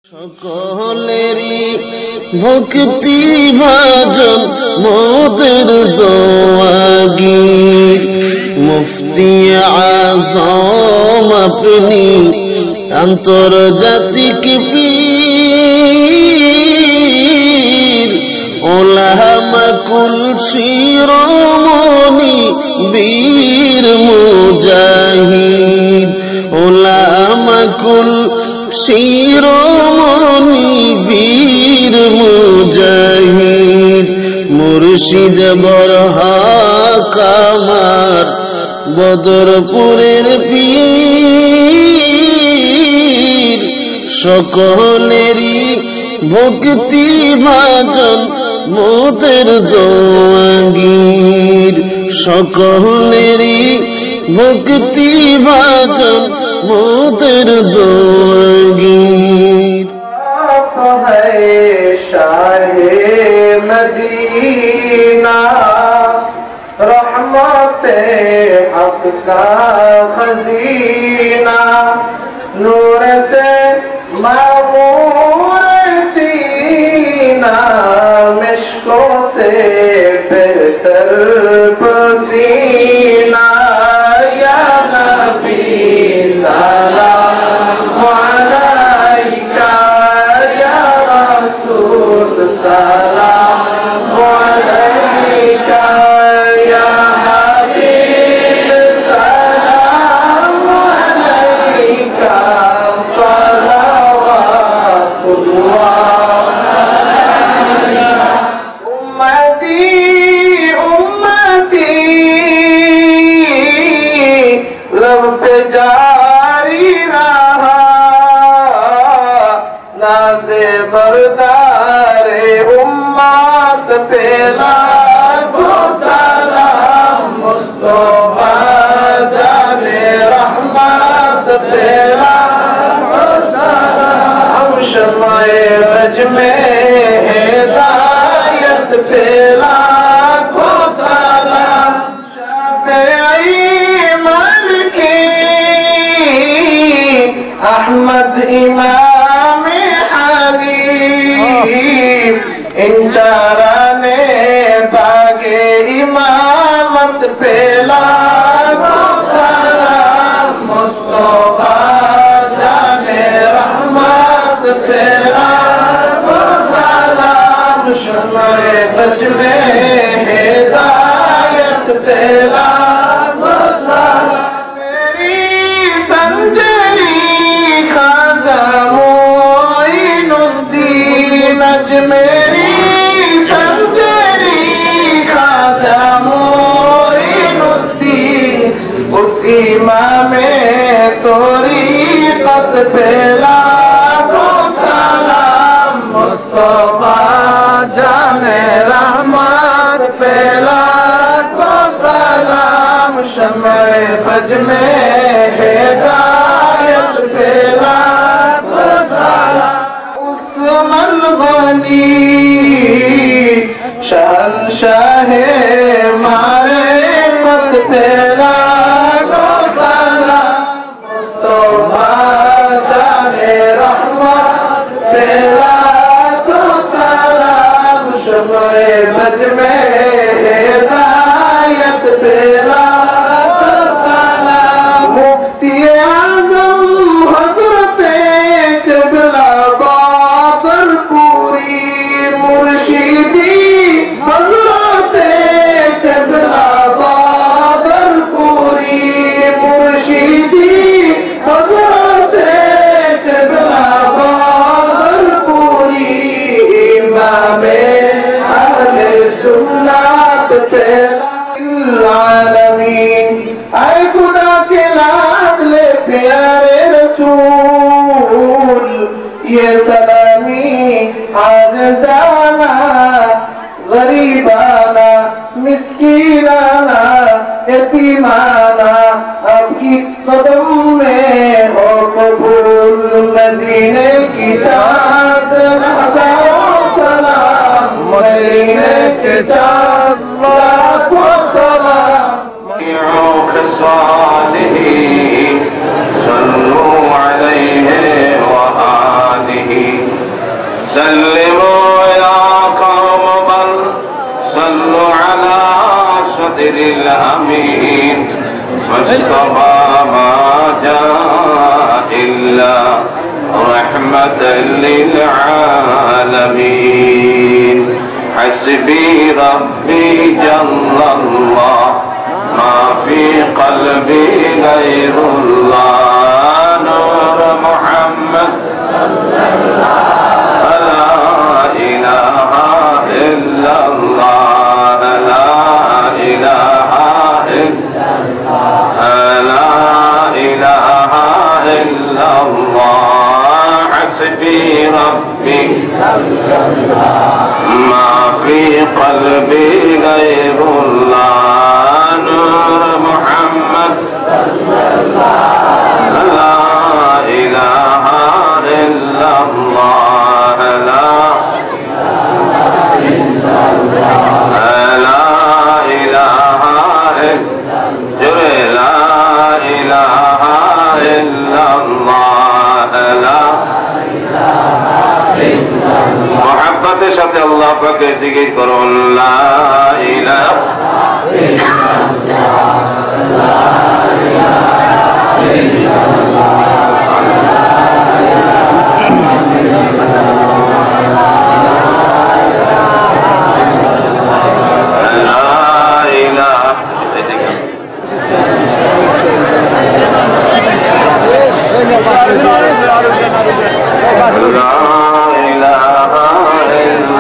সকলেরই ভক্তি ভাজন মোদের দোয়াগীর মুফতি আজম আপনি আন্তর্জাতিক পীর ওলামা কুল শিরোমণি বীর মুজাহিদ ওলামা কুল শিরোমণি বীর মুজাহিদ মুর্শিদ বরহক আমার বদরপুরের পীর সকলেরই ভক্তি ভাজন মোদের দোয়াগীর সকলেরই ভক্তি ভাজন মোদের দোয়াগীর है शाहे मदीना रहमते हक का खजीना नूर से मामूर सीना मिश्कों से बेहतर पसीना या नबी सलाम अलैका या रसूल सलाम अलैका या हबीब सलाम अलैका सलावतुल्लाह अलैका उम्मती उम्मती लब पे जारी रहा नाज़े बरदारे उम्मत पे लाखों सलाम मुस्तफा जाने रहमत पे लाखों सलाम शम्ए बज में हिदायत पे लाखों सलाम शाफ़िई मालिकी अहमद इमाम इन चाराने बागे इमामत पे लाखों सलाम मुस्तफा जाने रहमत पे लाखों सलाम शम्ए बज में हिदायत पे लाखों सलाम मेरी संजरी खाजा मोइनुद्दीन अजमेरी संजरी खाजा मोइनुद्दीन उस इमामे तरीक़त पे लाखों सलाम मुस्तफा जाने रहमत पे लाखों सलाम शम्ए बज में हिदायत पे लाखों सलाम उस्मान गनी शहंशाहे मारिफत पे लाखों सलाम मुस्तफा जाने रहमत पे लाखों सलाम शम्ए बज में हिदायत पे लाखों सलाम मुफ्ती आज़म हज़रत क़िबला बाकरपुरी मुर्शिदी हज़रत क़िबला बाकरपुरी मुर्शिदी हज़रत क़िबला बाकरपुरी इमामे अहले सुन्नत पे आलमीन आए खुदा के लाडले प्यारे रसूल ये सलामी आजिज़ाना गरीबाना मिस्कीनाना यतीमाना आपकी कदम में हो कबूल मदीने की चाँद हज़ारों सलाम मदीने के चाँद लाखों सलाम صلوا عليه وآله سلموا يا قوم بل صلوا على صدر الأمين مصطفى ما جاء إلا رحمة للعالمين حسبي ربي جل الله ما في قلبي غير الله نور محمد صلى الله لا إله إلا الله لا إله إلا الله لا إله إلا الله حسبي ربي ما في قلبي غير الله نور محمد صلى الله لا إله إلا الله لا لا إله إلا لا إله إلا الله لا محبতের সাথে আল্লাহ পাকের জিকির করুন লা ইলাহা ইল্লাল্লাহ লা ইলাহা ইল্লাল্লাহ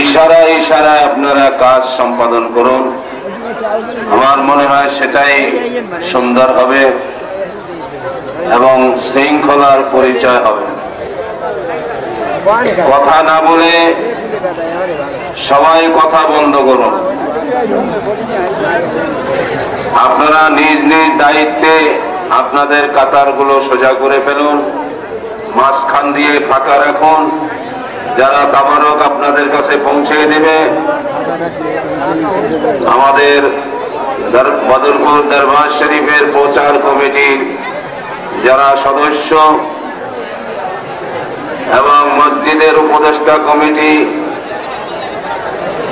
ইশারায় ইশারায় আপনারা কাজ সম্পাদন করুন আমার মনে হয় সেটাই সুন্দর হবে এবং শৃঙ্খলার পরিচয় হবে কথা না বলে সবাই কথা বন্ধ করুন আপনারা নিজ নিজ দায়িত্বে আপনাদের কাতারগুলো সোজা করে ফেলুন মাঝখান দিয়ে ফাঁকা রাখুন যারা তাবারক আপনাদের কাছে পৌঁছে দেবে আমাদের বদরপুর দরবার শরীফের প্রচার কমিটির যারা সদস্য এবং মসজিদের উপদেষ্টা কমিটি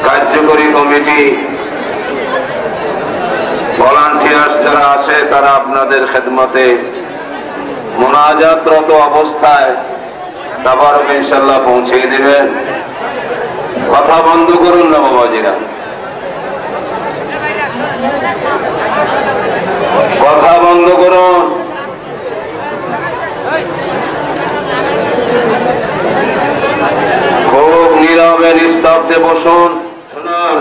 কার্যকরী কমিটি ভলান্টিয়ার্স যারা আছে তারা আপনাদের খেদমতে মোনাজাতরত অবস্থায় তাবারক ইনশাআল্লাহ পৌঁছে দিবেন কথা বন্ধ করুন না বাবাজিরা কথা বন্ধ করুন খুব নীরবে নিস্তব্ধে বসুন শুনুন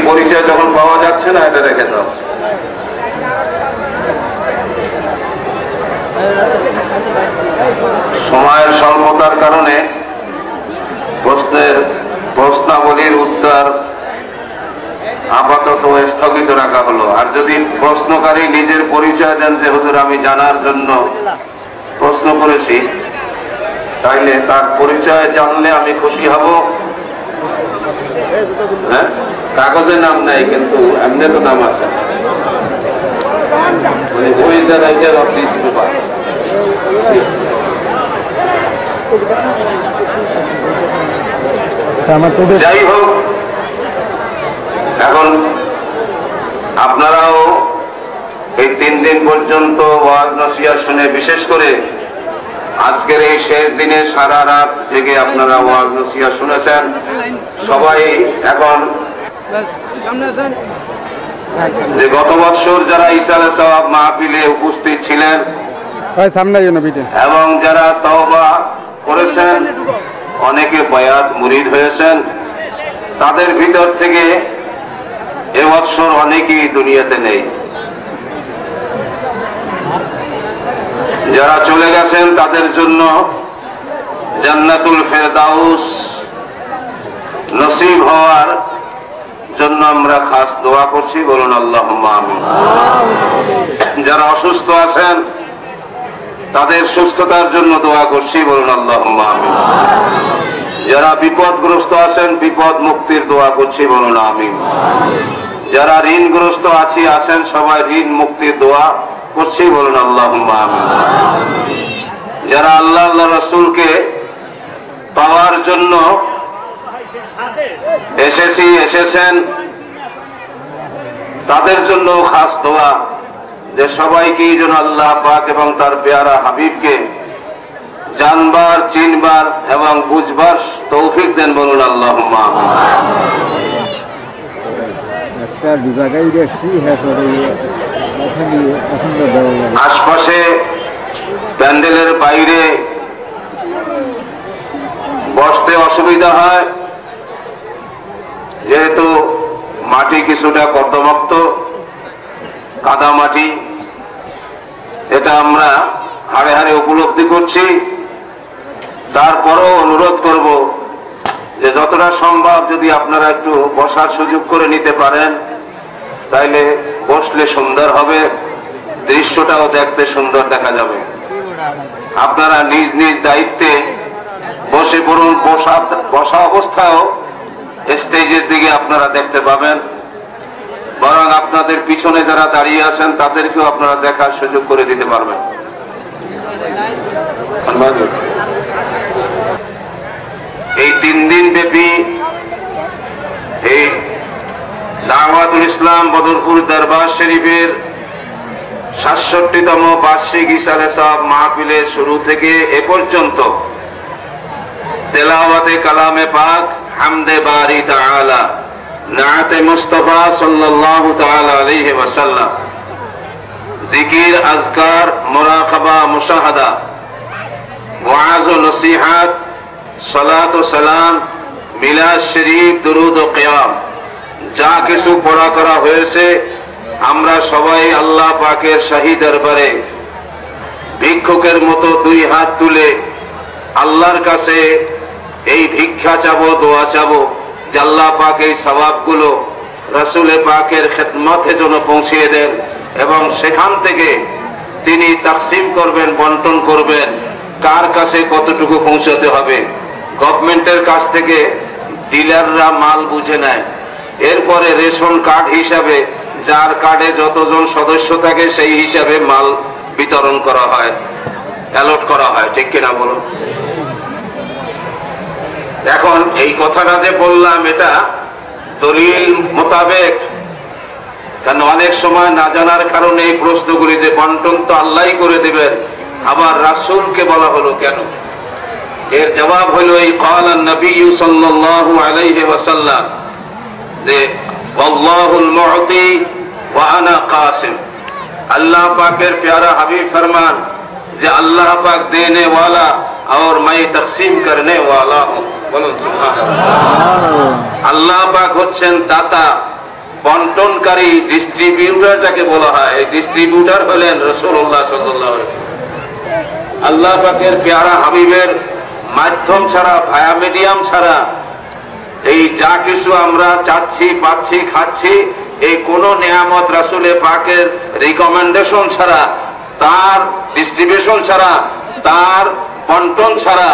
পরিচয় যখন পাওয়া যাচ্ছে না এটা রেখে দাও সময়ের স্বল্পতার কারণে প্রশ্নাবলীর উত্তর আপাতত স্থগিত রাখা হলো আর যদি প্রশ্নকারী নিজের পরিচয় দেন যে হুজুর আমি জানার জন্য প্রশ্ন করেছি তাইলে তার পরিচয় জানলে আমি খুশি হব হ্যাঁ কাগজে নাম নাই কিন্তু এমনি তো নাম আছে যাই হোক এখন আপনারাও এই 3 দিন পর্যন্ত ওয়াজ নসিহত শুনে বিশেষ করে আজকের এই শেষ দিনে সারা রাত জেগে আপনারা ওয়াজ নসিহত শুনেছেন সবাই এখন যে গত বছর যারা ইসালে সওয়াব মাহফিলে উপস্থিত ছিলেন এবং যারা তওবা করেছেন, অনেকে বায়াত মুরিদ হয়েছেন, তাদের ভিতর থেকে এবছর অনেকেই দুনিয়াতে নেই। যারা চলে গেছেন তাদের জন্য জান্নাতুল ফেরদাউস নসিব হওয়ার জন্য আমরা খাস দোয়া করছি, বলুন আল্লাহুম্মা আমিন। যারা অসুস্থ আছেন তাদের সুস্থতার জন্য দোয়া করছি, বলুন আল্লাহুম্মা আমিন। যারা বিপদগ্রস্ত আছেন বিপদ মুক্তির দোয়া করছি, বলুন আমিন। যারা ঋণগ্রস্ত আছেন সবাই ঋণ মুক্তির দোয়া করছি, বলুন আল্লাহুম্মা আমিন। যারা আল্লাহ রাসূলকে পাওয়ার জন্য এসেছেন তাদের জন্য খাস দোয়া, যে সবাইকে যেন আল্লাহ পাক এবং তার পেয়ারা হাবিবকে জানবার, চিনবার এবং বুঝবার তৌফিক দেন, বলুন আল্লাহুম্মা আমিন। আশপাশে প্যান্ডেলের বাইরে বসতে অসুবিধা হয়, যেহেতু মাটি কিছুটা কর্দমাক্ত, কাদা মাটি, এটা আমরা হাড়ে হাড়ে উপলব্ধি করছি। তারপরও অনুরোধ করব যে যতটা সম্ভব যদি আপনারা একটু বসার সুযোগ করে নিতে পারেন তাইলে বসলে সুন্দর হবে, দৃশ্যটাও দেখতে সুন্দর দেখা যাবে। আপনারা নিজ নিজ দায়িত্বে বসে পড়ুন, বসা অবস্থায়ও স্টেজের দিকে আপনারা দেখতে পাবেন, বরং আপনাদের পিছনে যারা দাঁড়িয়ে আছেন তাদেরকেও আপনারা দেখার সুযোগ করে দিতে পারবেন। এই 3 দিন ব্যাপী এই দাওয়াতুল ইসলাম বদরপুর দরবার শরীফের ৬৭তম বার্ষিক ইসালে সওয়াব মাহফিলের শুরু থেকে এ পর্যন্ত তেলাওয়াতে কালামে পাক, হামদে বারি তাআলা, নাআতে মুস্তাফা সাল্লাল্লাহু তাআলা আলাইহি ওয়াসাল্লাম, জিকির, আজকার, মুরাকাবা, মুশাহাদা, ওয়াজ ও নসিহত, সালাত ও সালাম, মিলাদ শরীফ, দুরুদ ও কিয়াম, যা কিছু পড়া করা হয়েছে আমরা সবাই আল্লাহ পাকের শাহী দরবারে ভিক্ষুকের মতো 2 হাত তুলে আল্লাহর কাছে এই ভিক্ষা চাবো, দোয়া চাবো যে আল্লাহ পাক এই সওয়াবগুলো রাসূল পাকের খেদমতে যেন পৌঁছিয়ে দেন এবং সেখান থেকে তিনি তাকসিম করবেন, বন্টন করবেন, কার কাছে কতটুকু পৌঁছাতে হবে। গভর্নমেন্টের কাছ থেকে ডিলাররা মাল বুঝে নেয়, এরপরে রেশন কার্ড হিসাবে যার কার্ডে যতজন সদস্য থাকে সেই হিসাবে মাল বিতরণ করা হয়, অ্যালট করা হয়, ঠিক কিনা বলুন? এখন এই কথাটা যে বললাম এটা দলিল মোতাবেক, কারণ অনেক সময় না জানার কারণে এই প্রশ্নগুলি যে বন্টন তো আল্লাহই করে দেবেন, আবার রাসূলকে বলা হলো কেন? এর জবাব হলো এই ক্বালা নবী সাল্লাল্লাহু আলাইহি ওয়াসাল্লাম যে আল্লাহুল মু'তি ওয়া আনা কাসিম, अल्लाह पाकेर प्यारा हबीब फरमान जे अल्लाह पाक देने वाला और मैं तकसीम करने वाला हूँ। बोलो सुभान अल्लाह। अल्लाह पाक होच्छेन दाता, बंटनकारी, डिस्ट्रीब्यूटर जाके बोला है, डिस्ट्रीब्यूटर हलेन रसूलुल्लाह सल्लल्लाहु अलैहि वसल्लम। अल्लाह पाकेर प्यारा हबीबेर माध्यम छाड़ा, भाया मिडियाम छाड़ा এই যা কিছু আমরা চাচ্ছি, পাচ্ছি, খাচ্ছি, এই কোন নিয়ামত রাসূলে পাকের রিকমেন্ডেশন ছাড়া, তার ডিস্ট্রিবিউশন ছাড়া, তার বন্টন ছাড়া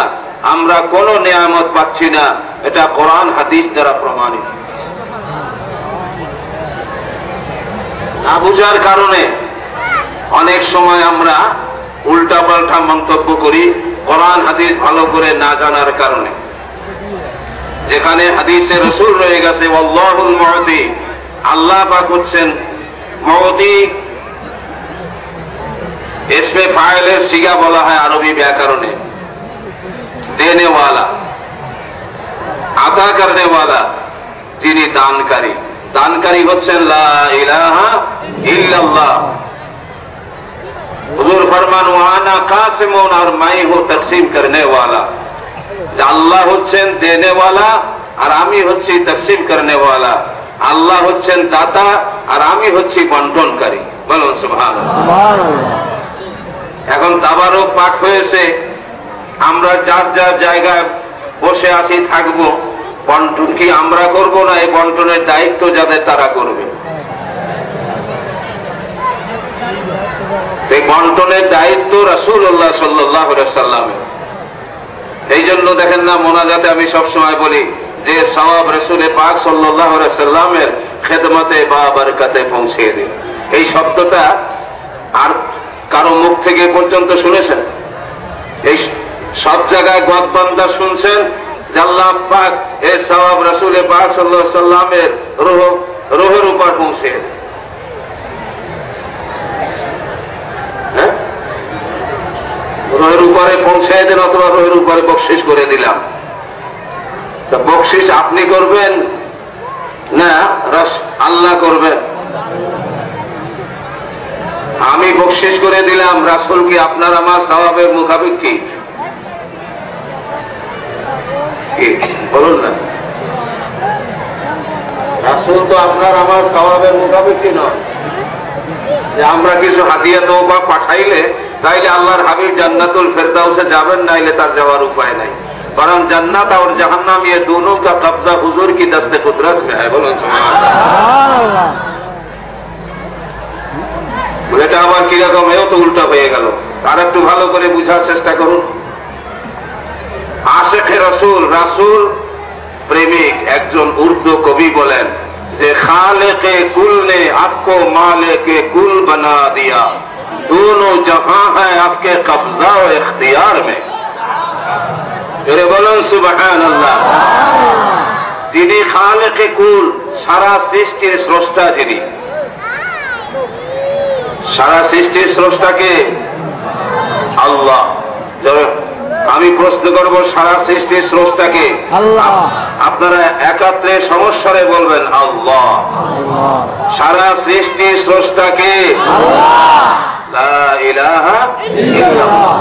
আমরা কোন নিয়ামত পাচ্ছি না। এটা কোরআন হাদিস দ্বারা প্রমাণিত। না বুঝার কারণে অনেক সময় আমরা উল্টাপাল্টা মন্তব্য করি, কোরআন হাদিস ভালো করে না জানার কারণে। যেখানে হাদিসে রাসূল রয়ে গেছে আল্লাহুল মু'তি, আল্লাহ পাক হচ্ছেন মু'তি, ইসমে ফাইলের সিগা বলা হয় আরবি ব্যাকরণে, দেনে ওয়ালা, আতা করনে ওয়ালা। যিনি দানকারী। দানকারী হচ্ছেন লা ইলাহা ইল্লাল্লাহ। হুজুর ফরমান ওয়ানা কাসিমুন, আর মাই হু তকসিম করনে ওয়ালা। আল্লাহ হচ্ছেন দেনে ওয়ালা আর আমি হচ্ছি তকসিম করনে ওয়ালা। আল্লাহ হচ্ছেন দাতা আর আমি হচ্ছি বন্টনকারী। বলুন সুবহানাল্লাহ। এখন তাবারক পাক হয়েছে, আমরা যার যার জায়গায় বসে আছি থাকবো। বন্টন কি আমরা করব না এই বন্টনের দায়িত্ব যাদের তারা করবে? এই বন্টনের দায়িত্ব রাসূলুল্লাহ সাল্লাল্লাহু আলাইহি সাল্লামের। এই জন্য দেখেন না, মোনাজাতে আমি সবসময় বলি যে সওয়াব রাসূল পাক সাল্লাল্লাহু আলাইহি সাল্লামের খেদমতে বা বরকতে পৌঁছে দিন। এই শব্দটা আর কারো মুখ থেকে পর্যন্ত শুনেছেন? এই সব জায়গায় গদবান্দা শুনছেন যে আল্লাহ পাক এই সওয়াব রাসূল পাক সাল্লাল্লাহু আলাইহি সাল্লামের রূহের উপর পৌঁছে দেন। রোহের উপরে পৌঁছে দেন অথবা রোহের উপরে বকশিস করে দিলাম। তা বকশিস আপনি করবেন না আল্লাহ করবেন? আমি বকশিস করে দিলাম, রাসূল কি আপনার আমার সওয়াবের মুখাপিক কি? বলুন না, রাসূল তো আপনার আমার সওয়াবের মুখাপিক কি নয়। যে আমরা কিছু হাদিয়া তওবা পাঠাইলে তাইলে আল্লাহর হাবিব জান্নাতুল ফেরদাউসে যাবেন, নাইলে তার যাওয়ার উপায় নাই। কারণ জান্নাত আর জাহান্নাম ये दोनों का कब्जा हुजूर की दस्ते कुदरत में है। बोलो सुभान। এটা আবার কিরকম, এও তো উল্টা হয়ে গেল। আর একটু ভালো করে বুঝার চেষ্টা করুন। আশিকে রাসূল, রাসূল প্রেমিক একজন উর্দু কবি বলেন যে খালেকে কুল ने आपको मालिके कुल बना दिया, दोनों जहां है आपके कब्जा और इख्तियार में। জোরে বলুন সুবহানাল্লাহ। যিনি খালেকে কুল, সারা সৃষ্টির স্রষ্টা, যিনি সারা সৃষ্টির স্রষ্টাকে আল্লাহ। আমি প্রশ্ন করব, সারা সৃষ্টির স্রষ্টাকে আপনারা একাত্রে সমস্বরে বলবেন আল্লাহ। সারা সৃষ্টির স্রষ্টাকে লা ইলাহা ইল্লাল্লাহ।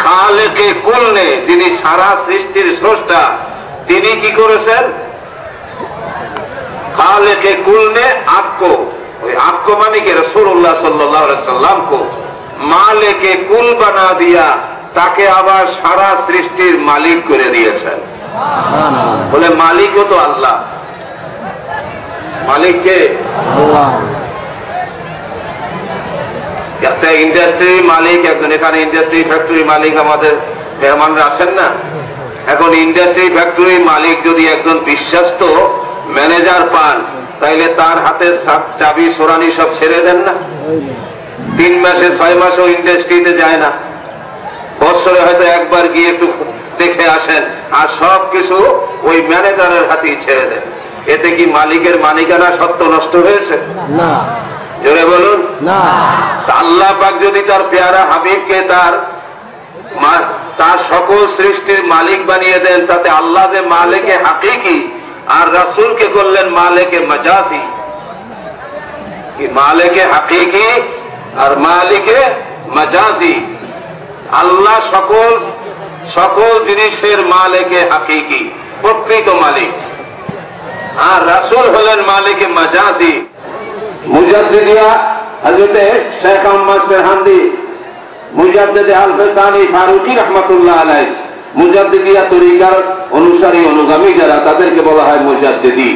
খালেকে কুল ने, যিনি সারা সৃষ্টির স্রষ্টা, তিনি কি করেছেন? খালেকে কুল ने आपको, आपको माने कि रसूलुल्लाह सल्लल्लाहु अलैहि वसल्लम को मालिके कुल बना दिया, তাকে আবার সারা সৃষ্টির মালিক করে দিয়েছেন। বলে মালিকও তো আল্লাহ। মালিক কে? আল্লাহ। একটা ইন্ডাস্ট্রি মালিক একজন, এখানে ইন্ডাস্ট্রি ফ্যাক্টরি মালিক আমাদের মেহমানরা আছেন না। এখন ইন্ডাস্ট্রি ফ্যাক্টরি মালিক যদি একজন বিশ্বস্ত ম্যানেজার পান, তাইলে তার হাতে চাবি সোরানি সব ছেড়ে দেন না? 3 মাসে 6 মাসও ইন্ডাস্ট্রিতে যায় না, বছরে হয়তো একবার গিয়ে একটু দেখে আসেন, আর সব কিছু ওই ম্যানেজারের হাতেই ছেড়ে দেন। এতে কি মালিকের মালিকানা সত্য নষ্ট হয়েছে? না। জোরে বলুন না। আল্লাহ পাক যদি তার পেয়ারা হাবিবকে তার সকল সৃষ্টির মালিক বানিয়ে দেন, তাতে আল্লাহ যে মালিকে হাকিকি আর রাসূলকে করলেন মালিকে মাজাজি। কি মালিকে হাকিকি আর মালিকে মাজাজি। আল্লাহ সকল জিনিসের মালিকে হাকিকি, প্রকৃত মালিক, আর রাসূল হলেন মালিকে মাজাজি। মুজাদ্দিদিয়া হযরতে শেখ আহমদ সেরহান্দি, মুজাদ্দিদে আল ফেসানি ফারুকি রাহমাতুল্লাহ আলাইহি, মুজাদ্দিদিয়া তরিকার অনুসারী অনুগামী যারা, তাদেরকে বলা হয় মুজাদ্দিদি।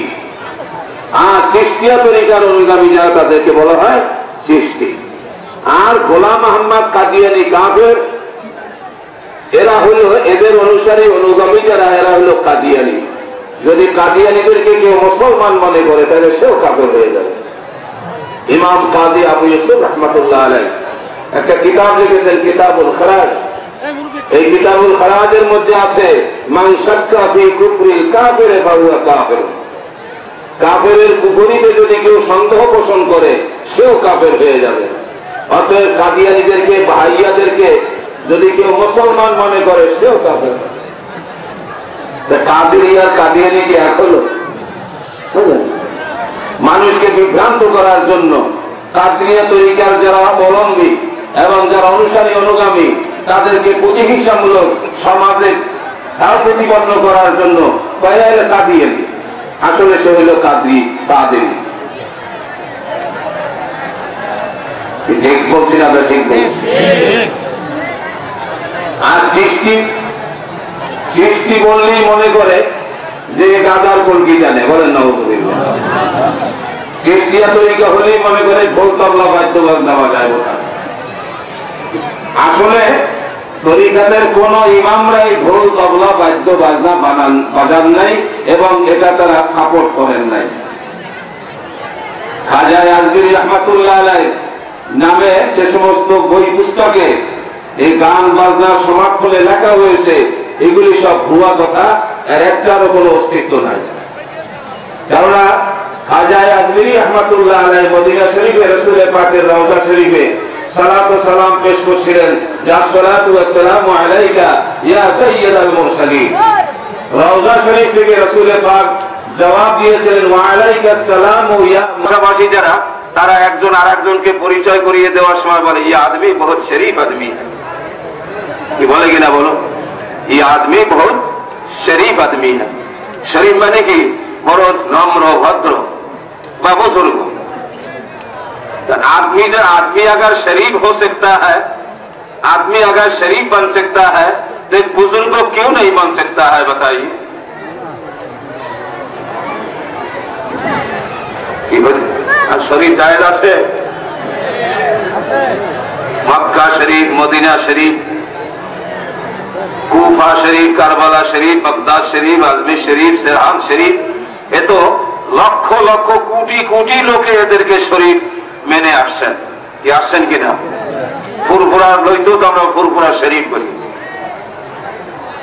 আর চিশতিয়া তরিকার অনুগামী যারা, তাদেরকে বলা হয় চিশতি। আর গোলাম আহমদ কাদিয়ানি কাফের, এরা হলো এদের অনুসারী অনুগামী যারা, এরা হলো কাদিয়ানি। যদি কাদিয়ানিদেরকে কেউ মুসলমান মনে করে তাহলে সেও কাফের হয়ে যাবে। ইমাম কাজী আবু ইউসুফ রাহমাতুল্লাহ আলাইহি একটা কিতাব লিখেছেন, কিতাবুল খরাজ। এই কিতাবুল খরাজের মধ্যে আছে মান শাক্কা ফি কুফরিল কাফির ফাহুয়া কাফির। কাফেরের কুফরিতে যদি কেউ সন্দেহ পোষণ করে, সেও কাফের হয়ে যাবে। অতএব কাদিয়ানিদেরকে, বাহাইয়াদেরকে যদি কেউ মুসলমান মনে করে, সেও কাফের। কাদিরিয়া কাদিয়ানি কি এক হলো? মানুষকে বিভ্রান্ত করার জন্য কাদরিয়া তরিকার যারা অবলম্বী এবং যারা অনুসারী অনুগামী তাদেরকে প্রতিহিংসামূলক সমাজে প্রতিপন্ন করার জন্য বাইরে কাঁদিয়ে দিই। আসলে সে হইল কাদরি কাদেরি। ঠিক বলছি না? ঠিক বলছি। আর সৃষ্টি বললেই মনে করে যে গাদার কলকি জানে, বলেন না? সৃষ্টিয়া তরিকা হলেই মনে করে ঢোল তবলা বাদ্য বাজনা বাজায়। আসলে তরিকাদের কোন ইমামরাই ঢোল তবলা বাদ্য বাজনা বাজান নাই এবং এটা তারা সাপোর্ট করেন নাই। খাজা আজমিরী রহমাতুল্লাহ আলাইহি নামে যে সমস্ত বই পুস্তকে এই গান বাজনার সমার্থনে লেখা হয়েছে এগুলি সব ভুয়া কথা, এর একটারও কোনো অস্তিত্ব নাই। কেননা খাজা আজমিরী রহমাতুল্লাহ আলাইহি মদিনা শরীফে রাসূলের পাকের রওজা শরীফে সালাত ও সালাম পেশ করছিলেন, যা সালাতু ওয়া সালামু আলাইকা ইয়া সাইয়্যিদাল মুরসালিন। রওজা শরীফ থেকে রাসূলের পাক জবাব দিয়েছিলেন ওয়া আলাইকাস সালাম ইয়া মুসাবাসী যারা, তারা একজন আরেকজনকে পরিচয় করিয়ে দেওয়ার সময় বলে ইয়া আদমি বহুত শরীফ আদমি। কি বলে কিনা বলো? ये आदमी बहुत शरीफ आदमी है। शरीफ माने कि बहुत नम्र भद्र व बुजुर्ग। आदमी अगर शरीफ हो सकता है, आदमी अगर शरीफ बन सकता है तो एक बुजुर्ग क्यों नहीं बन सकता है? बताइए। शरीफ जायज আছে? मक्का शरीफ, मदीना शरीफ, কুফা শরীফ, কারবালা শরীফ, বাগদাদ শরীফ, আজমির শরীফ, সেরহান শরীফ, এ তো লক্ষ লক্ষ কোটি কোটি লোকে এদেরকে শরীফ মেনে আসছেন। কি আসছেন কিনা? ফুরফুরা লইতো তো আমরা ফুরফুরা শরীফ বলি।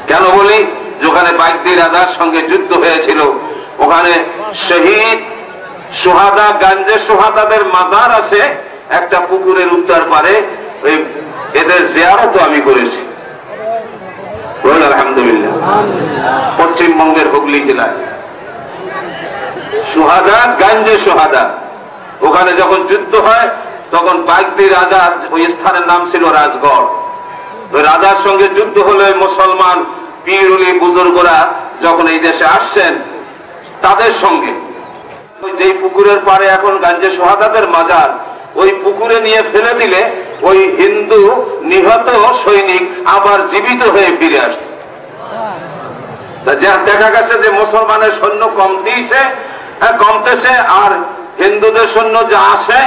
কেন বলি? যেখানে বাগদি রাজার সঙ্গে যুদ্ধ হয়েছিল ওখানে শহীদ সোহাদা গাঞ্জে সোহাদাদের মাজার আছে একটা পুকুরের উত্তর পারে। ওই এদের জিয়ারত আমি করেছি আলহামদুলিল্লাহ, পশ্চিমবঙ্গের হুগলি জেলায় সোহাদা গাঞ্জে সোহাদা। ওখানে যখন যুদ্ধ হয় তখন বাগদি রাজার ওই স্থানের নাম ছিল রাজগড়। ওই রাজার সঙ্গে যুদ্ধ হলে মুসলমান পীরুলি বুজুর্গরা যখন এই দেশে আসছেন তাদের সঙ্গে যেই পুকুরের পাড়ে এখন গাঞ্জে সোহাদাদের মাজার, ওই পুকুরে নিয়ে ফেলে দিলে ওই হিন্দু নিহত সৈনিক আবার জীবিত হয়ে ফিরে আসছে। দেখা গেছে যে মুসলমানের সৈন্য কমতেছে আর হিন্দুদের সৈন্য যা আসে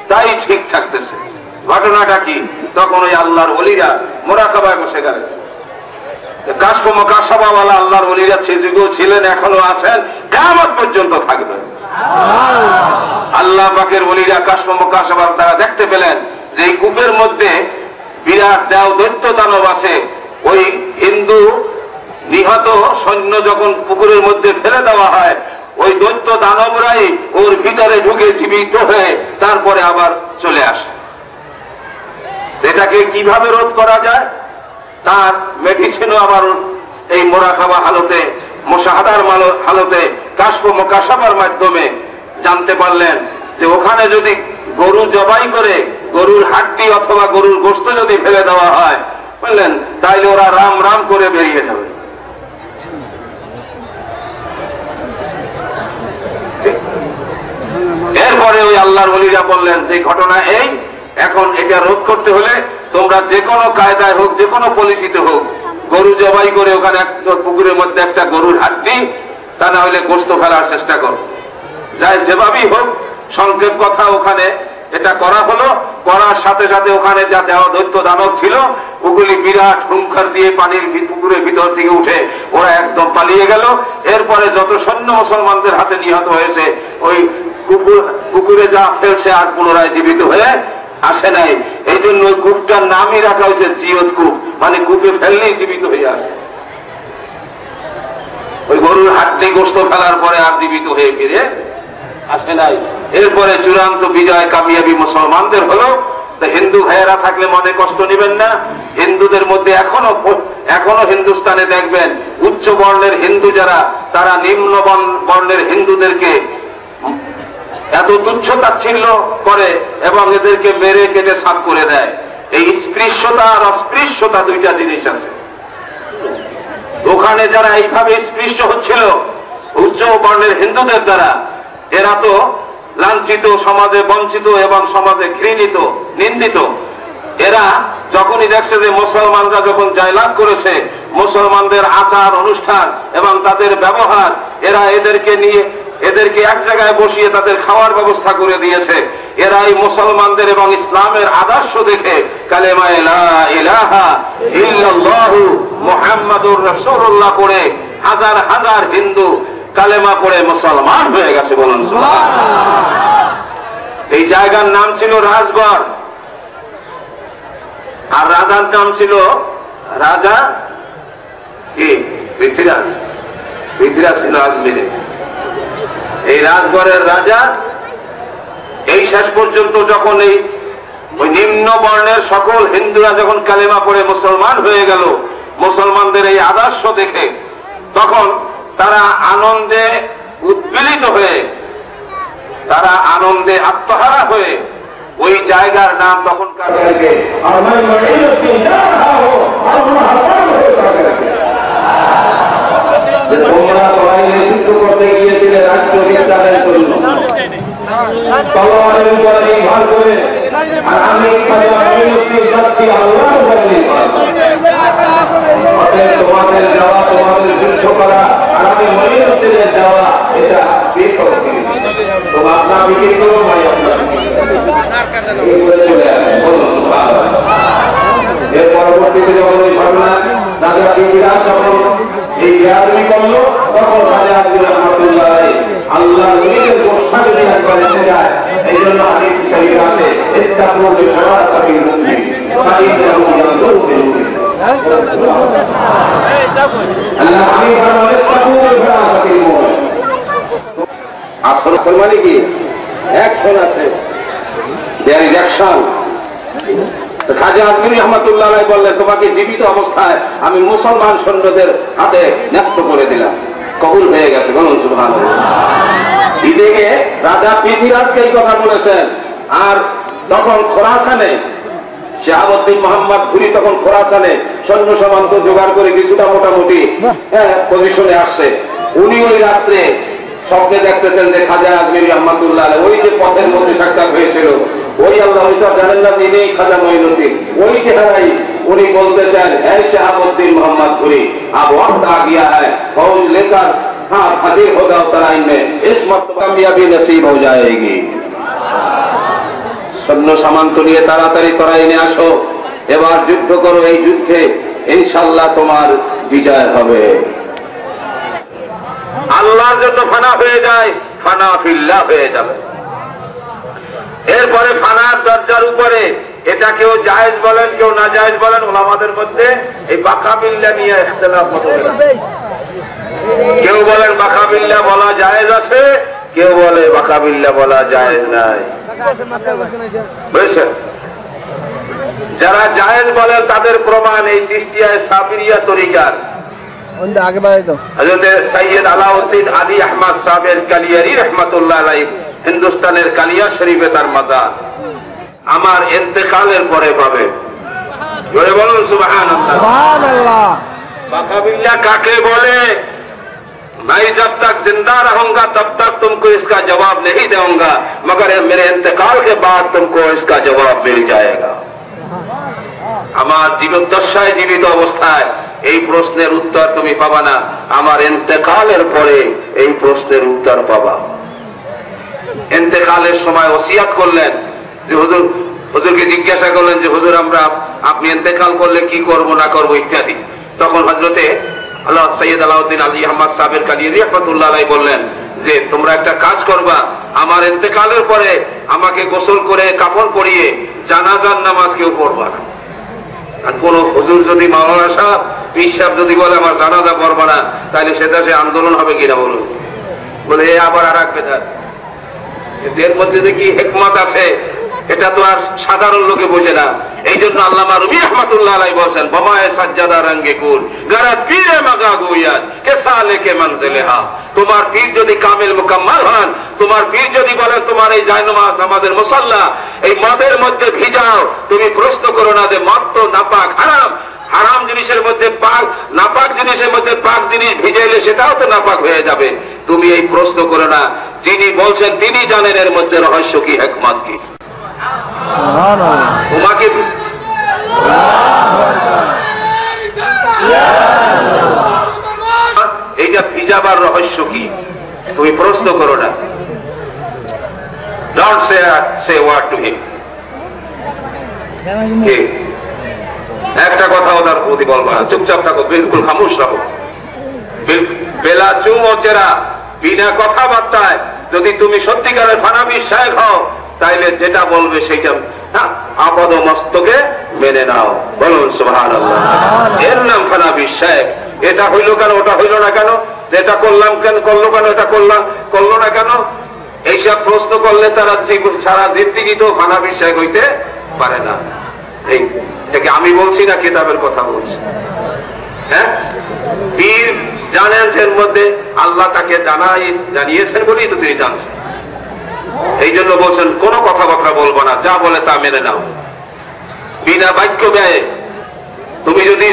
তাই ঠিক থাকতেছে। ঘটনাটা কি? তখন ওই আল্লাহর ওলিরা মোরাকাবায় বসে গেলেন। কাশফ মুকাশাফাওয়ালা আল্লাহর ওলিরা সে যুগেও ছিলেন, এখনো আছেন, কিয়ামত পর্যন্ত থাকবেন। আল্লাহ পাকের ওলিরা কাশফ মুকাশাফার দ্বারা দেখতে পেলেন যে এই কূপের মধ্যে বিরাট দেও দৈত্য দানব আছে। ওই হিন্দু নিহত সৈন্য যখন পুকুরের মধ্যে ফেলে দেওয়া হয় ওই দৈত্য দানবরাই ওর ভিতরে ঢুকে জীবিত হয়ে তারপরে আবার চলে আসে। এটাকে কিভাবে রোধ করা যায় তার মেডিসিনও আবার এই মোরাকাবা হালতে, মুশাহাদার হালতে, কাশফ মুকাশাফার মাধ্যমে জানতে পারলেন যে ওখানে যদি গরু জবাই করে গরুর হাড্ডি অথবা গরুর গোশত যদি ফেলে দেওয়া হয়, বুঝলেন, তাইলে ওরা রাম রাম করে বেরিয়ে যাবে। এরপরে ওই আল্লাহর ওলিরা বললেন যে ঘটনা এই, এখন এটা রোধ করতে হলে তোমরা যে কোনো কায়দায় হোক, যে কোনো পলিসিতে হোক, গরু জবাই করে ওখানে পুকুরের মধ্যে একটা গরুর হাড্ডি, তা না হলে গোশত ফেলার চেষ্টা করো। যাই যেভাবেই হোক, সংক্ষেপ কথা, ওখানে এটা করা হলো। করার সাথে সাথে ওখানে যা দেওয়া দৈত্য দানব ছিল ওগুলি বিরাট হুঙ্কার দিয়ে পানির পুকুরের ভিতর থেকে উঠে ওরা একদম পালিয়ে গেল। এরপরে যত সৈন্য মুসলমানদের হাতে নিহত হয়েছে ওই পুকুরে যা ফেলছে আর পুনরায় জীবিত হয়ে আসে নাই। এই জন্য ওই কূপটার নামই রাখা হয়েছে জিয়ত কূপ, মানে কূপে ফেললেই জীবিত হয়ে আসে। ওই গরুর হাড্ডি গোশত ফেলার পরে আর জীবিত হয়ে ফিরে আসে নাই। এরপরে চূড়ান্ত বিজয় কামিয়াবি মুসলমানদের হলো। তো হিন্দু ভাইয়েরা থাকলে মনে কষ্ট নেবেন না, হিন্দুদের মধ্যে এখনো হিন্দুস্তানে দেখবেন উচ্চ বর্ণের হিন্দু যারা, তারা নিম্ন বর্ণের হিন্দুদেরকে এত তুচ্ছ-তাচ্ছিল্য করে এবং এদেরকে মেরে কেটে সাফ করে দেয়। এই স্পৃশ্যতা আর অস্পৃশ্যতা দুইটা জিনিস আছে। ওখানে যারা এইভাবে স্পৃশ্য হচ্ছিল উচ্চ বর্ণের হিন্দুদের দ্বারা, এরা তো লাঞ্ছিত, সমাজে বঞ্চিত এবং সমাজে ঘৃণিত, নিন্দিত। এরা যখনই দেখছে যে মুসলমানরা যখন জয়লাভ করেছে, মুসলমানদের আচার অনুষ্ঠান এবং তাদের ব্যবহার, এরা এদেরকে এক জায়গায় বসিয়ে তাদের খাওয়ার ব্যবস্থা করে দিয়েছে। এরা এই মুসলমানদের এবং ইসলামের আদর্শ দেখে কালেমা লা ইলাহা ইল্লাল্লাহু মুহাম্মাদুর রাসূলুল্লাহ পড়ে হাজার হাজার হিন্দু কালেমা পড়ে মুসলমান হয়ে গেছে। বলুন সুবহানাল্লাহ। এই জায়গার নাম ছিল রাজগড়, আর রাজার নাম ছিল রাজা কি পৃথ্বীরাজ। পৃথ্বীরাজ ছিল আজমিরে। এই রাজগড়ের রাজা এই শেষ পর্যন্ত যখন ওই নিম্ন বর্ণের সকল হিন্দুরা যখন কালেমা পড়ে মুসলমান হয়ে গেল, মুসলমানদের এই আদর্শ দেখে তখন তারা আনন্দে উদ্বেলিত হয়ে, তারা আনন্দে আত্মহারা হয়ে ওই জায়গার নাম তখনকার তোমরা সবাই নেতৃত্ব করতে গিয়েছিলে রাজ্য বিস্তারের জন্য, তলোয়ারের উপর নির্ভর করে, আর আমি যাচ্ছি আল্লাহর উপর নির্ভর করে। তোমাদের যাওয়া, তোমাদের যুদ্ধ করা, আর আমি মনিরুদ্দিনের যাওয়া, এটা বেখর জিনিস। তোমরা আপনার বিক্রি করো, ভাই আপনার চলে আসেন। বলুন সুবহানাল্লাহ। এর পরবর্তীতে যখন ওই ঘটনা রাজা পৃথ্বীরাজ যখন এই বেয়াদবি করলো, তখন রাজা রহমাতুল্লাহ আল্লাহ নবীর পোশাকে নিয়ে করে যায়। এই জন্য হাদিস শরীফে আছে ইস্তাকবুল বিফরাসাতিল মুমিন ফাইনাহু ইয়ানজুরু বিল মুমিন। আল্লাহ আমি ফরমানে ইস্তাকবুল বিফরাসাতিল মুমিন। আসল মানে কি? অ্যাকশন আছে, দেয়ার ইজ অ্যাকশন। খাজা আজমিরী রহমাতুল্লাহ বললেন, তোমাকে জীবিত অবস্থায় আমি মুসলমান সৈন্যদের হাতে ন্যস্ত করে দিলাম। কবুল হয়ে গেছে। বলুন সুবহানাল্লাহ। এদিকে রাজা পৃথ্বীরাজকে এই কথা বলেছেন। আর তখন খোরাসানে শাহাবুদ্দিন মোহাম্মদ ঘুরি তখন খোরাসানে সৈন্য সামন্ত জোগাড় করে কিছুটা মোটামুটি পজিশনে আসছে। উনি ওই রাত্রে স্বপ্নে দেখতেছেন যে খাজা আজমিরী রহমাতুল্লাহ ওই যে পথের মধ্যে সাক্ষাৎ হয়েছিল, ওই আল্লাহ হয়তো জানেন না তিনি খাজা মঈনুদ্দিন, ওই চেহারাই উনি বলতেছেন, হে শাহাবুদ্দিন মোহাম্মদ ঘুরি, আব ওয়াক্ত আ গিয়া হ্যায়, ফৌজ লেकर हाँ हाजिर हो जाओ तराइन में, इस मर्तबा कामयाबी नसीब हो जाएगी। সৈন্য সামন্ত নিয়ে তাড়াতাড়ি তরাইনে আসো, এবার যুদ্ধ করো। এই যুদ্ধে ইনশাআল্লাহ তোমার বিজয় হবে। আল্লাহর জন্য ফানা হয়ে যায়, ফানা ফিল্লাহ হয়ে যাবে। এরপরে ফানার দরজার উপরে এটা কেউ জায়েজ বলেন, কেউ না জায়েজ বলেন, ওলামাদের মধ্যে এই বাকাবিল্লাহ নিয়ে ইখতিলাফ হবে। কেউ বলেন বাকাবিল্লাহ বলা জায়েজ আছে, কেউ বলে বাকাবিল্লাহ বলা জায়েজ নাই। বুঝছেন? যারা জায়েজ বলেন তাদের প্রমাণ এই চিশতিয়া সাফিরিয়া তরিকার হযরত সৈয়দ আলাউদ্দিন আলী আহমদ সাহেবের কালিয়ারি রহমাতুল্লাহ আলাইহি, হিন্দুস্তানের কালিয়া শরীফে তার মাজার। আমার ইন্তেকালের পরে পাবে। জোরে বলুন সুবহানাল্লাহ। সুবহানাল্লাহ। বাকাবিল্লাহ কাকে বলে? मैं जब तक जिंदा रहूंगा तब तक तुमको इसका जवाब नहीं दूंगा, मगर मेरे इंतकाल के बाद तुमको इसका जवाब मिल जाएगा। আমার জীবদ্দশায়, জীবিত অবস্থায় এই প্রশ্নের উত্তর তুমি পাবা না, আমার ইন্তেকালের পরে এই প্রশ্নের উত্তর পাবা। ইন্তেকালের সময় ওসিয়াত করলেন যে হুজুরকে জিজ্ঞাসা করলেন যে হুজুর আপনি ইন্তেকাল করলে কি করব না করব ইত্যাদি। তখন হযরতে আল্লাহ সৈয়দ আলাউদ্দিন আলী আহমদ সাহেবের কালিয়ারি রহমাতুল্লাহ আলাইহি বললেন যে তোমরা একটা কাজ করবা, আমার ইন্তেকালের পরে আমাকে গোসল করে কাফন পরিয়ে জানাজার নামাজ কেউ পড়বা না। আর কোন হুজুর যদি মাওলানা সাহেব পীর সাহেব যদি বলে আমার জানাজা পড়বা না, তাহলে সে দেশে আন্দোলন হবে কিনা বলুন? বলে এ আবার আর এক বেদাত। এর মধ্যে যে কি হিকমত আছে এটা তো আর সাধারণ লোকে বোঝে না। এই জন্য আল্লামা রুমি রহমাতুল্লাহ আলাইহি বলেন, বমায়ে সাজ্জাদা রঙ্গে কুল গরাত পীরে মাগা গুয়াত কে সালে কে মঞ্জিলেহা। তোমার পীর যদি কামিল মুকাম্মাল হন, তোমার পীর যদি বলেন তোমার এই জায়নামাজ আমাদের মুসাল্লা এই মদের মধ্যে ভিজাও, তুমি প্রশ্ন করো না যে মদ তো নাপাক হারাম, হারাম জিনিসের মধ্যে পাক, নাপাক জিনিসের মধ্যে পাক জিনিস ভিজাইলে সেটাও তো নাপাক হয়ে যাবে। তুমি এই প্রশ্ন করো না, যিনি বলছেন তিনি জানেন এর মধ্যে রহস্য কি, হিকমত কি। তোমাকে এইটা ভিজাবার রহস্য কি তুমি প্রশ্ন করো না। Don't say a word to him. একটা কথা ওদের প্রতি বলবা না, চুপচাপ থাকো, বিলকুল খামোশ রাখো। বেলা চুম ও চেরা বিনা কথাবার্তায় যদি তুমি সত্যিকারের ফানাবি শায়েখ হও, তাইলে যেটা বলবে সেইটা আপদ মস্তকে মেনে নাও। বলুন সুবহানাল্লাহ। এর নাম ফানাবি শায়েখ। এটা হইলো কেন, ওটা হইলো না কেন, এটা করলাম কেন, করলো কেন, এটা করলাম করলো না কেন, এইসব প্রশ্ন করলে তারা সারা জিন্দেগি তো ফানাবি শায়েখ হইতে পারে না। এটাকে আমি বলছি না, কিতাবের কথা বলছি। হ্যাঁ, পীর জানেন এর মধ্যে আল্লাহ তাকে জানিয়েছেন বলেই তো তিনি জানছেন। এই জন্য বলছেন কোন কথাবার্তা বলবো না, যা বলে তা মেনে নাও বিনা বাক্য ব্যয়ে। তুমি যদি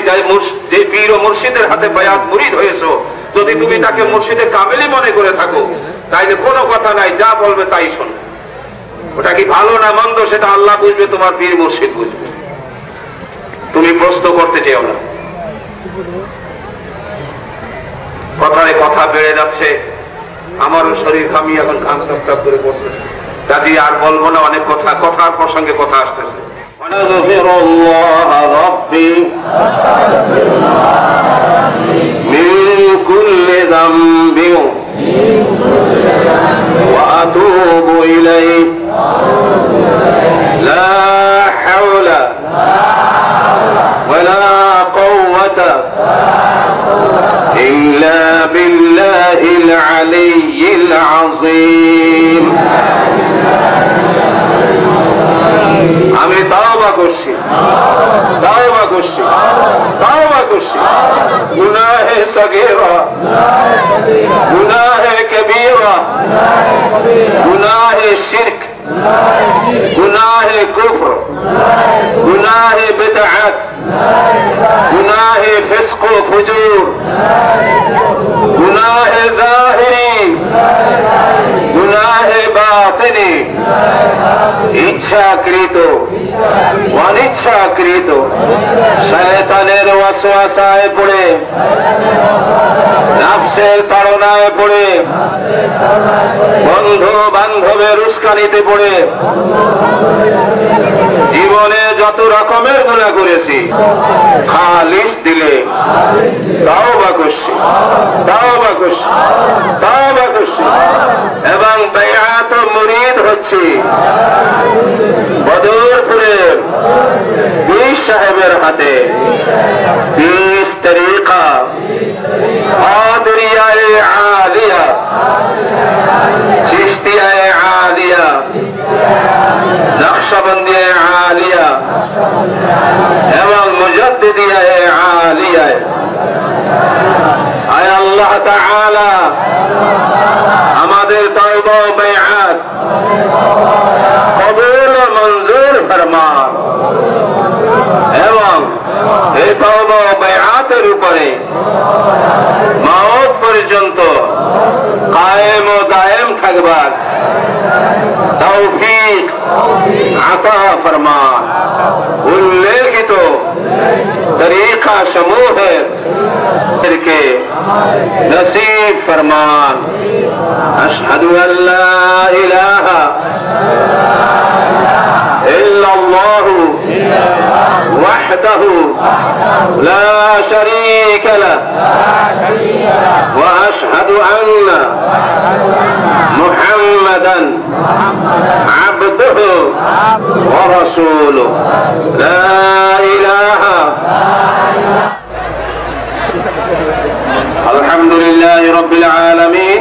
যে পীর ও মুর্শিদের হাতে বায়াত মুরিদ হয়েছো, যদি তুমি তাকে মুর্শিদে কামেলি মনে করে থাকো, তাইলে কোনো কথা নাই, যা বলবে তাই শোনো। ওটা কি ভালো না মন্দ সেটা আল্লাহ বুঝবে, তোমার পীর মুর্শিদ বুঝবে। তুমি প্রশ্ন করতে চেও না। কথায় কথা বেড়ে যাচ্ছে, আমারও শরীর ঘামি এখন ঘাম টপ করে পড়তেছে, কাজে আর বলবো না, অনেক কথা, কথার প্রসঙ্গে কথা আসতেছে। মিন কুল্লি যামবি ওয়া আতুবু ইলাইহি লা হাওলা ওয়ালা কুওয়াতা ইল্লা বিল্লাহিল আলিয়্যিল আযীম। আমি তাওবা করছি, তাওবা করছি, তাওবা করছি। গুনাহে সগীরা, গুনাহে কবীরা, গুনাহে শিরক, গুনাহে কুফর, গুনাহে বিদআত, গুনাহে ফিসক ও ফুজুর, গুনাহে জাহিরি, গুনাহে বাতিনি, ইচ্ছাকৃত অনিচ্ছাকৃত শয়তানের ওয়াসওয়াসায় পড়ে, নফসের তাড়নায় পড়ে, বন্ধু বান্ধবের উস্কানিতে পড়ে জীবনে যত রকমের গুনাহ করেছি, খালিস দিলে তাওবা করছি, তাওবা করছি, তাওবা করছি এবং বায়াত মুরিদ হচ্ছি বদরপুরের পীর সাহেবের হাতে। 20 তরিকা কাদরিয়ায়ে আলিয়া, চিশতিয়ায়ে আলিয়া, নকশবন্দিয়ায়ে আলিয়া এবং মুজাদ্দিদিয়ায়ে আলিয়া। আয় আল্লাহ তাআলা আমাদের তওবা ও বায়াত কবুল ও মঞ্জুর ফরমান এবং এই তওবা ও বায়াতের উপরে মওত পর্যন্ত কায়েম ও দায়েম থাকবার তৌফিক আতা ফরমান। উল্লেখিত তরিকা সমূহের কে নসিব ফরমান। আশহাদু আল্লা ইলাহা ইল্লাল্লাহু ওয়াহদাহু লা শারীকা লাহু ওয়া আশহাদু আন্না মুহাম্মাদান আবদুহু ওয়া রাসূলুহু লা ইলাহা। আলহামদুলিল্লাহি রাব্বিল আলামিন।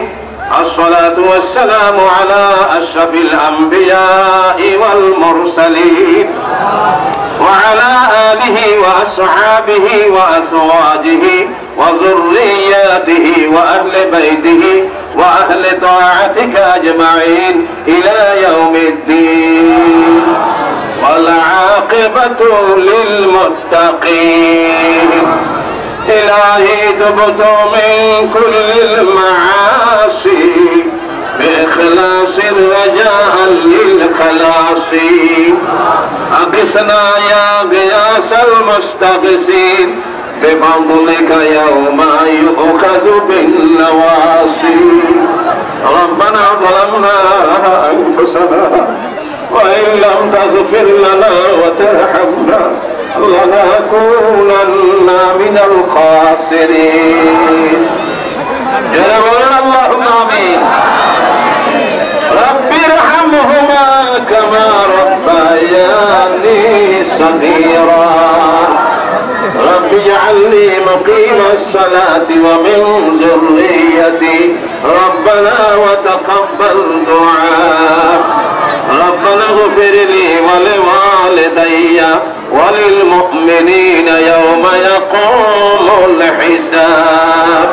الصلاة والسلام على أشرف الأنبياء والمرسلين وعلى آله وأصحابه وأزواجه وذرياته وأهل بيته وأهل طاعتك أجمعين إلى يوم الدين والعاقبة للمتقين. إلهي تبت من كل المعاصي بإخلاص رجاء للخلاص أغثنا يا غياث المستغيثين بفضلك يوم يؤخذ بالنواصي. ربنا ظلمنا أنفسنا وإن لم تغفر لنا وترحمنا لنكونن من الخاسرين. اللهم آمين. رب ارحمهما كما ربياني صغيرا. رب اجعلني مقيم الصلاة ومن ذريتي ربنا وتقبل دعاء. ربنا اغفر لي ولوالدي وللمؤمنين يوم يقوم الحساب.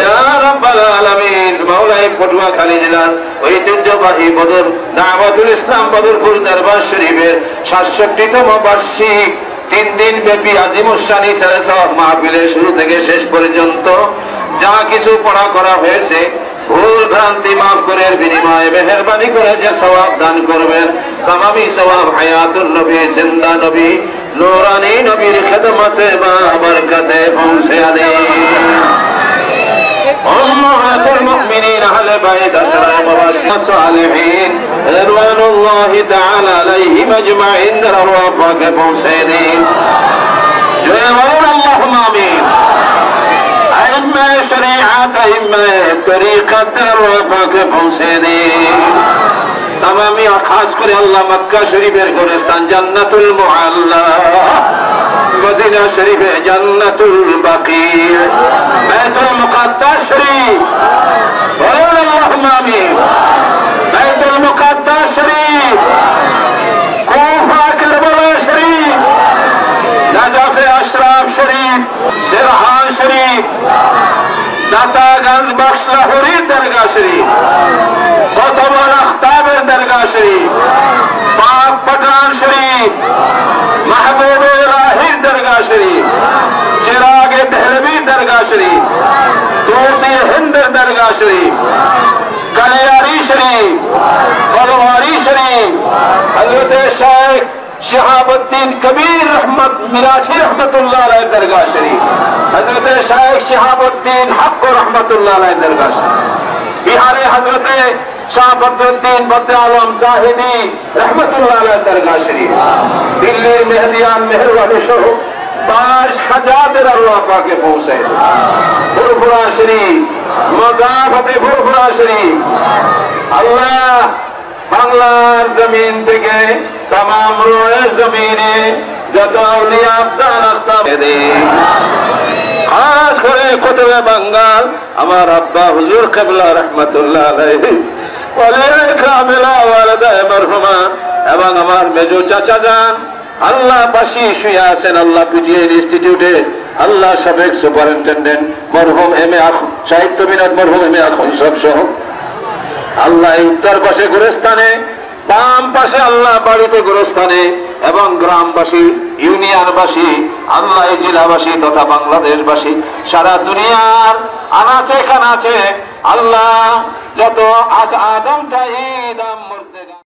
يا رب العالمين موলাই পটুয়াখালী জেলার ঐতিহ্যবাহী বদর দাওয়াতুল ইসলাম বদরপুর দরবার শরীফের ৬৭তম বার্ষিক ৩ দিন ব্যাপী আজিমুশানি সালাত মাহফিলের শুরু থেকে শেষ পর্যন্ত যা কিছু পড়া করা হয়েছে ভুল ভ্রান্তি মাফ করে বিনিময়ে মেহেরবানি করে যে সওয়াব দান করবেন তামামি সওয়াব হায়াতুন নবী জিন্দা নবী নূরানী নবীর খিদমতে বা বরকতে পৌঁছে দেন। أمهات المؤمنين أهل بيت أسرى مراشد الصالحين رضوان الله تعالى عليهم أجمعين الأرواح فوسيدين. اللهم آمين. أئمة شريعة أئمة طريقة الأرواح فوسيدين. تمامي خاص করে আল্লাহ মক্কা শরীফের গোরস্থান জান্নাতুল মুআল্লা, মদিনা শরীফে জান্নাতুল বাকি, বাইতুল মুকাদ্দাস শরীফ আল্লাহুম্মা আমিন। বাইতুল মুকাদ্দাস শরীফ, কুফা কারবালা শরীফ, নাজাফে আশরাফ শরীফ, সিরহান শরীফ, দাতাগঞ্জ বখশ লাহোরি দরগাহ শরীফ, কতবল আখতাবের দরগাহ শরীফ, পাক পঠান শরীফ, মাহবুবে ইলাহির দরগাহ শরীফ, চিরাগে দেহলভী দরগাহ শরীফ, তূতি হিন্দের দরগাহ শরীফ, কালিয়ারি শরীফ, বলওয়ারি শরীফ, হযরত শেখ শিহাবুদ্দিন কবির রহমত মিরাজি রহমতুল্লাহ আলাইহি দরগাহ শরীফ, হযরত শেখ শিহাবুদ্দিন হক রহমতুল্লাহ আলাইহি দরগাহ শরীফ, বিহারে হযরত শাহ বদরুদ্দিন বদর আলম জাহিদি রহমতুল্লাহ আলাইহি দরগাহ শরীফ, দিল্লির মেহদিয়ান মেহরওয়ালি সহ ৫০০০০ আল্লাহ পাকে পৌঁছে। ফুরফুরা শরীফ, মজাফতে ফুরফুরা শরীফ, আল্লাহ বাংলার জমিন থেকে तमाम रोए जमीने যত আউলিয়া আফদান আখতাব দে, খাস করে কুতুবে বাঙ্গাল আমার আব্বা হুজুর কিবলা রাহমাতুল্লাহ আলাইহি ওয়ালাইহি কামিলা ওয়ালাদায়ে মারহুমা এবং আমার মেজো চাচা যান আল্লাহ পাশে শুয়ে আছেন আল্লাহ পিটিএন ইনস্টিটিউটে আল্লাহ সাবেক সুপারিনটেন্ডেন্ট মরহুম এম.এ. সাহিত্য বিনোদ মরহুম এম.এ. আখুন সব সহ আল্লাহ উত্তর পাশে গোরস্থানে, বাম পাশে আল্লাহ বাড়িতে গোরস্থানে এবং গ্রামবাসী ইউনিয়নবাসী আল্লাহ জেলাবাসী তথা বাংলাদেশবাসী সারা দুনিয়ার আনাচে কানাচে আল্লাহ যত আজ আদম চাই